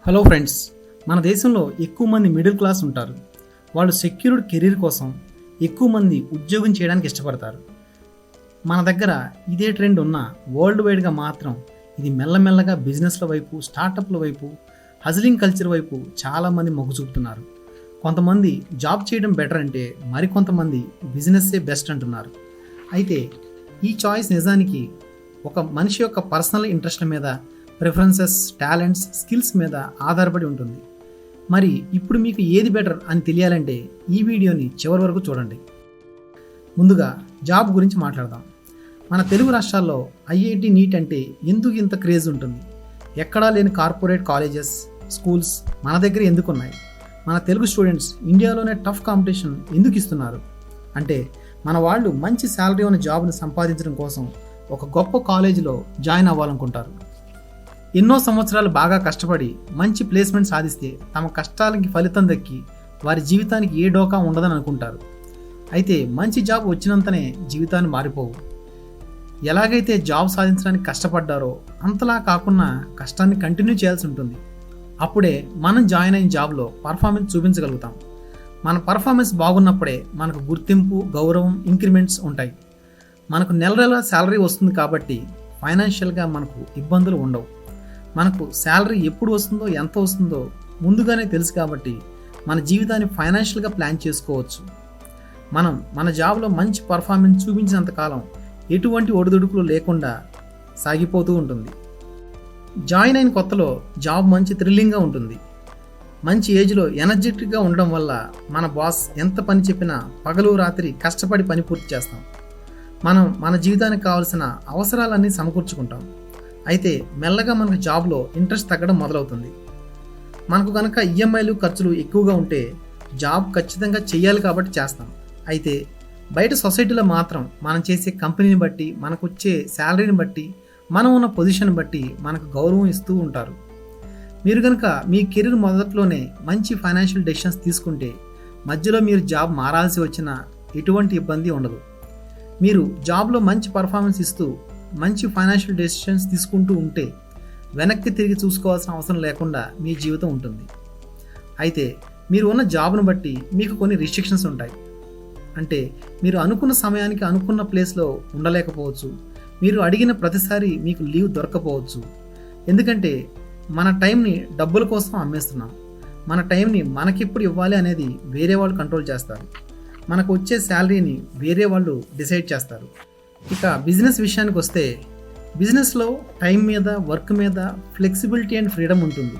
Hello friends, మన దేశంలో ఎక్కువ మంది మిడిల్ క్లాస్ ఉంటారు. వాళ్ళు సెక్యూర్డ్ కెరీర్ కోసం ఎక్కువ మంది ఉద్యోగం చేయడానికి ఇష్టపడతారు. మన దగ్గర ఇదే ట్రెండ్ ఉన్న వరల్డ్ వైడ్గా మాత్రం ఇది మెల్లమెల్లగా బిజినెస్ల వైపు, స్టార్టప్ల వైపు, హజిలింగ్ కల్చర్ వైపు చాలామంది మొగ్గు చూపుతున్నారు. కొంతమంది జాబ్ చేయడం బెటర్ అంటే మరికొంతమంది బిజినెస్సే బెస్ట్ అంటున్నారు. అయితే ఈ చాయిస్ నిజానికి ఒక మనిషి యొక్క పర్సనల్ ఇంట్రెస్ట్ల మీద, ప్రిఫరెన్సెస్, టాలెంట్స్, స్కిల్స్ మీద ఆధారపడి ఉంటుంది. మరి ఇప్పుడు మీకు ఏది బెటర్ అని తెలియాలంటే ఈ వీడియోని చివరి వరకు చూడండి. ముందుగా జాబ్ గురించి మాట్లాడదాం. మన తెలుగు రాష్ట్రాల్లో ఐఐటి, నీట్ అంటే ఎందుకు ఇంత క్రేజ్ ఉంటుంది? ఎక్కడా లేని కార్పొరేట్ కాలేజెస్, స్కూల్స్ మన దగ్గర ఎందుకున్నాయి? మన తెలుగు స్టూడెంట్స్ ఇండియాలోనే టఫ్ కాంపిటీషన్ ఎందుకు ఇస్తున్నారు? అంటే మన వాళ్ళు మంచి శాలరీ ఉన్న జాబ్ని సంపాదించడం కోసం ఒక గొప్ప కాలేజీలో జాయిన్ అవ్వాలనుకుంటారు. ఎన్నో సంవత్సరాలు బాగా కష్టపడి మంచి ప్లేస్మెంట్ సాధిస్తే తమ కష్టాలకి ఫలితం దక్కి వారి జీవితానికి ఏ డోకా ఉండదని అనుకుంటారు. అయితే మంచి జాబ్ వచ్చినంతనే జీవితాన్ని మారిపోవు. ఎలాగైతే జాబ్ సాధించడానికి కష్టపడ్డారో అంతలా కాకుండా కష్టాన్ని కంటిన్యూ చేయాల్సి ఉంటుంది. అప్పుడే మనం జాయిన్ అయిన జాబ్లో పర్ఫార్మెన్స్ చూపించగలుగుతాం. మన పర్ఫార్మెన్స్ బాగున్నప్పుడే మనకు గుర్తింపు, గౌరవం, ఇంక్రిమెంట్స్ ఉంటాయి. మనకు నెల నెల శాలరీ వస్తుంది కాబట్టి ఫైనాన్షియల్గా మనకు ఇబ్బందులు ఉండవు. మనకు శాలరీ ఎప్పుడు వస్తుందో, ఎంత వస్తుందో ముందుగానే తెలుసు కాబట్టి మన జీవితాన్ని ఫైనాన్షియల్గా ప్లాన్ చేసుకోవచ్చు. మనం మన జాబ్లో మంచి పర్ఫార్మెన్స్ చూపించినంతకాలం ఎటువంటి ఒడిదుడుకులు లేకుండా సాగిపోతూ ఉంటుంది. జాయిన్ అయిన కొత్తలో జాబ్ మంచి థ్రిల్లింగ్గా ఉంటుంది. మంచి ఏజ్లో ఎనర్జెటిక్గా ఉండడం వల్ల మన బాస్ ఎంత పని చెప్పినా పగలు రాత్రి కష్టపడి పని పూర్తి చేస్తాం. మనం మన జీవితానికి కావాల్సిన అవసరాలన్నీ సమకూర్చుకుంటాం. అయితే మెల్లగా మనకు జాబ్లో ఇంట్రెస్ట్ తగ్గడం మొదలవుతుంది. మనకు కనుక ఈఎంఐలు, ఖర్చులు ఎక్కువగా ఉంటే జాబ్ ఖచ్చితంగా చెయ్యాలి కాబట్టి చేస్తాం. అయితే బయట సొసైటీలో మాత్రం మనం చేసే కంపెనీని బట్టి, మనకు వచ్చే శాలరీని బట్టి, మనం ఉన్న పొజిషన్ బట్టి మనకు గౌరవం ఇస్తూ ఉంటారు. మీరు కనుక మీ కెరీర్ మొదట్లోనే మంచి ఫైనాన్షియల్ డెసిషన్స్ తీసుకుంటే మధ్యలో మీరు జాబ్ మారాల్సి వచ్చినా ఎటువంటి ఇబ్బంది ఉండదు. మీరు జాబ్లో మంచి పర్ఫార్మెన్స్ ఇస్తూ మంచి ఫైనాన్షియల్ డెసిషన్స్ తీసుకుంటూ ఉంటే వెనక్కి తిరిగి చూసుకోవాల్సిన అవసరం లేకుండా మీ జీవితం ఉంటుంది. అయితే మీరు ఉన్న జాబ్ను బట్టి మీకు కొన్ని రిస్ట్రిక్షన్స్ ఉంటాయి. అంటే మీరు అనుకున్న సమయానికి అనుకున్న ప్లేస్లో ఉండలేకపోవచ్చు. మీరు అడిగిన ప్రతిసారి మీకు లీవ్ దొరకపోవచ్చు. ఎందుకంటే మన టైంని డబ్బుల కోసం అమ్మేస్తున్నాం. మన టైంని మనకెప్పుడు ఇవ్వాలి అనేది వేరే వాళ్ళు కంట్రోల్ చేస్తారు. మనకు వచ్చే శాలరీని వేరే వాళ్ళు డిసైడ్ చేస్తారు. ఇక బిజినెస్ విషయానికి వస్తే బిజినెస్లో టైం మీద, వర్క్ మీద ఫ్లెక్సిబిలిటీ అండ్ ఫ్రీడమ్ ఉంటుంది.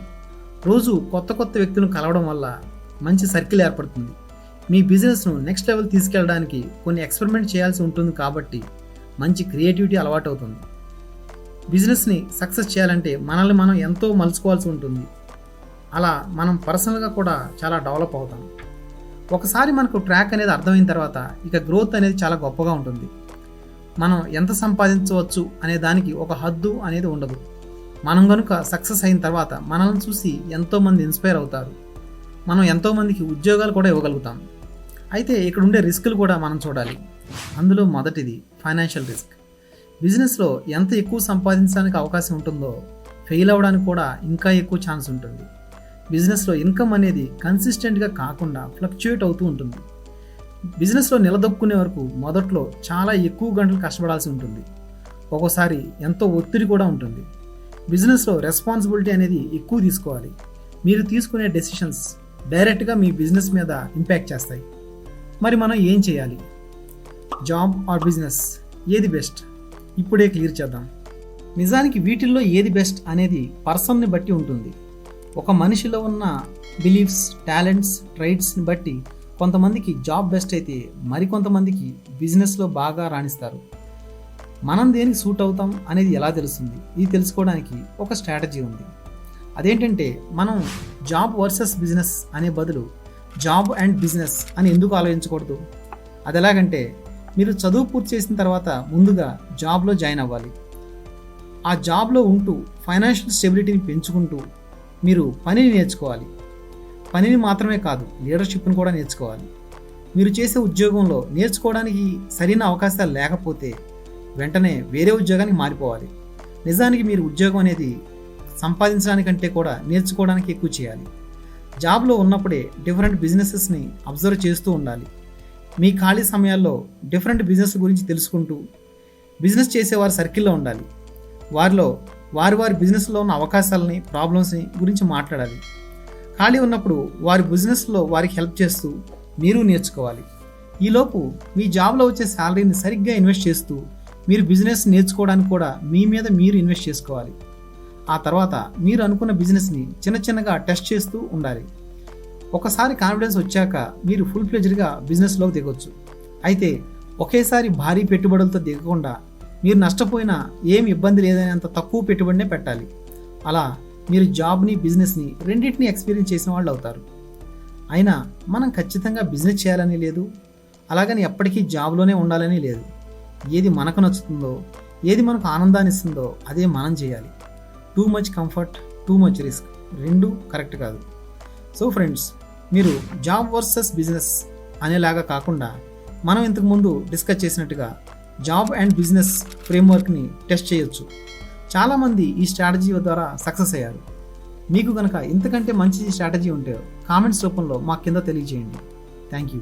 రోజు కొత్త కొత్త వ్యక్తులను కలవడం వల్ల మంచి సర్కిల్ ఏర్పడుతుంది. మీ బిజినెస్ను నెక్స్ట్ లెవెల్ తీసుకెళ్ళడానికి కొన్ని ఎక్స్పెరిమెంట్ చేయాల్సి ఉంటుంది కాబట్టి మంచి క్రియేటివిటీ అలవాటు అవుతుంది. బిజినెస్ని సక్సెస్ చేయాలంటే మనల్ని మనం ఎంతో మలుచుకోవాల్సి ఉంటుంది. అలా మనం పర్సనల్గా కూడా చాలా డెవలప్ అవుతాం. ఒకసారి మనకు ట్రాక్ అనేది అర్థమైన తర్వాత ఇక గ్రోత్ అనేది చాలా గొప్పగా ఉంటుంది. మనం ఎంత సంపాదించవచ్చు అనే దానికి ఒక హద్దు అనేది ఉండదు. మనం కనుక సక్సెస్ అయిన తర్వాత మనల్ని చూసి ఎంతోమంది ఇన్స్పైర్ అవుతారు. మనం ఎంతోమందికి ఉద్యోగాలు కూడా ఇవ్వగలుగుతాం. అయితే ఇక్కడ ఉండే రిస్కులు కూడా మనం చూడాలి. అందులో మొదటిది ఫైనాన్షియల్ రిస్క్. బిజినెస్లో ఎంత ఎక్కువ సంపాదించడానికి అవకాశం ఉంటుందో ఫెయిల్ అవ్వడానికి కూడా ఇంకా ఎక్కువ ఛాన్స్ ఉంటుంది. బిజినెస్లో ఇన్కమ్ అనేది కన్సిస్టెంట్గా కాకుండా ఫ్లక్చుయేట్ అవుతూ ఉంటుంది. బిజినెస్లో నిలదొక్కునే వరకు మొదట్లో చాలా ఎక్కువ గంటలు కష్టపడాల్సి ఉంటుంది. ఒక్కోసారి ఎంతో ఒత్తిడి కూడా ఉంటుంది. బిజినెస్లో రెస్పాన్సిబిలిటీ అనేది ఎక్కువ తీసుకోవాలి. మీరు తీసుకునే డెసిషన్స్ డైరెక్ట్గా మీ బిజినెస్ మీద ఇంపాక్ట్ చేస్తాయి. మరి మనం ఏం చేయాలి? జాబ్ ఆర్ బిజినెస్, ఏది బెస్ట్? ఇప్పుడే క్లియర్ చేద్దాం. నిజానికి వీటిల్లో ఏది బెస్ట్ అనేది పర్సన్ని బట్టి ఉంటుంది. ఒక మనిషిలో ఉన్న బిలీఫ్స్, టాలెంట్స్, ట్రైట్స్ని బట్టి కొంతమందికి జాబ్ బెస్ట్ అయితే మరికొంతమందికి బిజినెస్లో బాగా రాణిస్తారు. మనం దేనికి సూట్ అవుతాం అనేది ఎలా తెలుస్తుంది? ఇది తెలుసుకోవడానికి ఒక స్ట్రాటజీ ఉంది. అదేంటంటే మనం జాబ్ వర్సెస్ బిజినెస్ అనే బదులు జాబ్ అండ్ బిజినెస్ అని ఎందుకు ఆలోచించకూడదు? అది ఎలాగంటే మీరు చదువు పూర్తి చేసిన తర్వాత ముందుగా జాబ్లో జాయిన్ అవ్వాలి. ఆ జాబ్లో ఉంటూ ఫైనాన్షియల్ స్టెబిలిటీని పెంచుకుంటూ మీరు పనిని నేర్చుకోవాలి. పనిని మాత్రమే కాదు, లీడర్షిప్ను కూడా నేర్చుకోవాలి. మీరు చేసే ఉద్యోగంలో నేర్చుకోవడానికి సరైన అవకాశాలు లేకపోతే వెంటనే వేరే ఉద్యోగానికి మారిపోవాలి. నిజానికి మీరు ఉద్యోగం అనేది సంపాదించడానికంటే కూడా నేర్చుకోవడానికి ఎక్కువ చేయాలి. జాబ్లో ఉన్నప్పుడే డిఫరెంట్ బిజినెసెస్ని అబ్జర్వ్ చేస్తూ ఉండాలి. మీ ఖాళీ సమయాల్లో డిఫరెంట్ బిజినెస్ గురించి తెలుసుకుంటూ బిజినెస్ చేసేవారి సర్కిల్లో ఉండాలి. వారిలో వారి బిజినెస్లో ఉన్న అవకాశాలని, ప్రాబ్లమ్స్ని గురించి మాట్లాడాలి. ఖాళీ ఉన్నప్పుడు వారి బిజినెస్లో వారికి హెల్ప్ చేస్తూ మీరు నేర్చుకోవాలి. ఈలోపు మీ జాబ్లో వచ్చే శాలరీని సరిగ్గా ఇన్వెస్ట్ చేస్తూ మీరు బిజినెస్ నేర్చుకోవడానికి కూడా మీ మీద మీరు ఇన్వెస్ట్ చేసుకోవాలి. ఆ తర్వాత మీరు అనుకున్న బిజినెస్ని చిన్నగా టెస్ట్ చేస్తూ ఉండాలి. ఒకసారి కాన్ఫిడెన్స్ వచ్చాక మీరు ఫుల్ ఫ్లెడ్జ్డ్గా బిజినెస్లోకి దిగొచ్చు. అయితే ఒకేసారి భారీ పెట్టుబడులతో దిగకుండా మీరు నష్టపోయినా ఏమి ఇబ్బంది లేదనేంత తక్కువ పెట్టుబడినే పెట్టాలి. అలా మీరు జాబ్ని, బిజినెస్ని రెండింటిని ఎక్స్పీరియన్స్ చేసిన వాళ్ళు అవుతారు. అయినా మనం ఖచ్చితంగా బిజినెస్ చేయాలని లేదు, అలాగని ఎప్పటికీ జాబ్లోనే ఉండాలని లేదు. ఏది మనకు నచ్చుతుందో, ఏది మనకు ఆనందాన్ని ఇస్తుందో అదే మనం చేయాలి. Too much comfort, too much risk రెండూ కరెక్ట్ కాదు. సో ఫ్రెండ్స్, మీరు జాబ్ వర్సెస్ బిజినెస్ అనేలాగా కాకుండా మనం ఇంతకుముందు డిస్కస్ చేసినట్టుగా జాబ్ అండ్ బిజినెస్ ఫ్రేమ్వర్క్ని టెస్ట్ చేయొచ్చు. చాలామంది ఈ స్ట్రాటజీ ద్వారా సక్సెస్ అయ్యారు. మీకు కనుక ఇంతకంటే మంచి స్ట్రాటజీ ఉంటే కామెంట్స్ రూపంలో మా కింద తెలియజేయండి. Thank you.